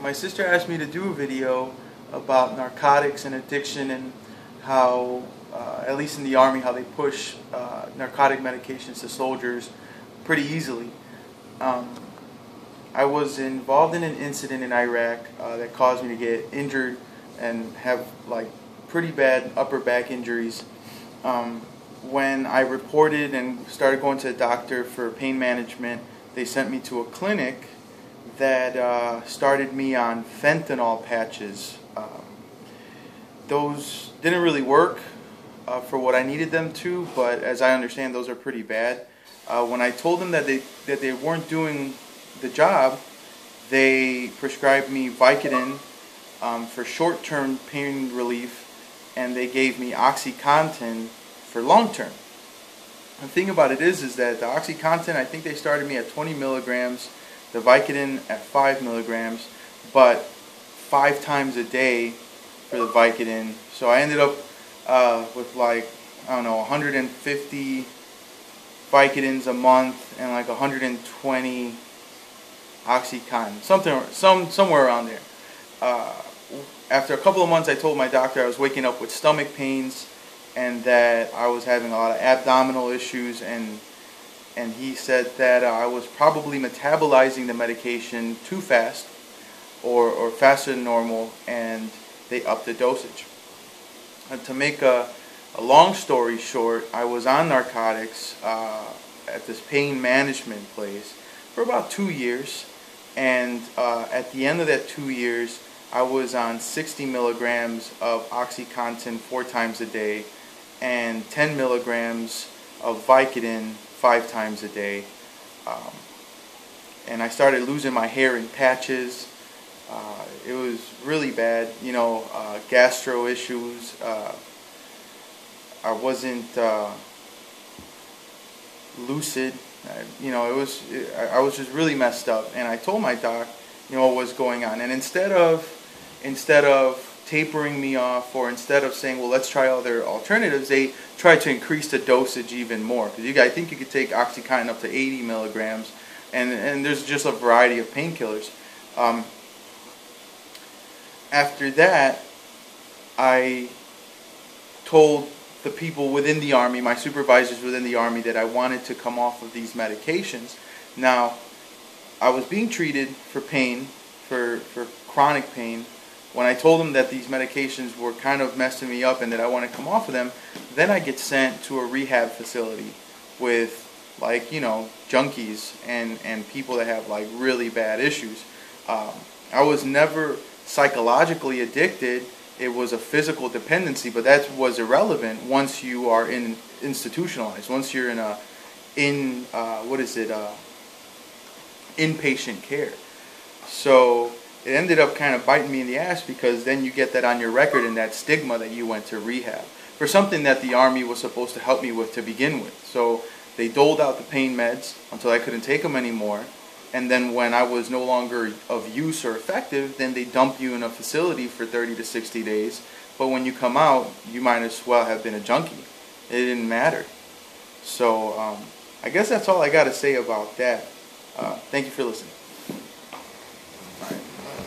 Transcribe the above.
My sister asked me to do a video about narcotics and addiction and how, at least in the Army, how they push narcotic medications to soldiers pretty easily. I was involved in an incident in Iraq that caused me to get injured and have like pretty bad upper back injuries. When I reported and started going to a doctor for pain management, they sent me to a clinic that started me on fentanyl patches. Those didn't really work for what I needed them to, but as I understand, those are pretty bad. When I told them that they weren't doing the job, they prescribed me Vicodin for short-term pain relief, and they gave me OxyContin for long-term. The thing about it is that the OxyContin, I think they started me at 20 milligrams, the Vicodin at 5 milligrams, but 5 times a day for the Vicodin. So I ended up with like, I don't know, 150 Vicodins a month and like 120 OxyContin, somewhere around there. After a couple of months, I told my doctor I was waking up with stomach pains and that I was having a lot of abdominal issues, and he said that I was probably metabolizing the medication too fast or faster than normal, and they upped the dosage. And to make a long story short, I was on narcotics at this pain management place for about 2 years, and at the end of that 2 years, I was on 60 milligrams of OxyContin 4 times a day and 10 milligrams of Vicodin 5 times a day. And I started losing my hair in patches. It was really bad, you know, gastro issues. I wasn't lucid. I was just really messed up, and I told my doc, you know, what was going on. And instead of tapering me off, or instead of saying, well, let's try other alternatives, they tried to increase the dosage even more. Because I think you could take OxyContin up to 80 milligrams, and there's just a variety of painkillers. After that, I told the people within the Army, my supervisors within the Army, that I wanted to come off of these medications. Now, I was being treated for pain, for chronic pain. When I told them that these medications were kind of messing me up and that I want to come off of them, then I get sent to a rehab facility with, like, you know, junkies and people that have like really bad issues. I was never psychologically addicted. It was a physical dependency, but that was irrelevant once you are institutionalized. Once you're in inpatient care. So it ended up kind of biting me in the ass, because then you get that on your record and that stigma that you went to rehab for something that the Army was supposed to help me with to begin with. So they doled out the pain meds until I couldn't take them anymore. And then when I was no longer of use or effective, then they dump you in a facility for 30 to 60 days. But when you come out, you might as well have been a junkie. It didn't matter. So I guess that's all I got to say about that. Thank you for listening.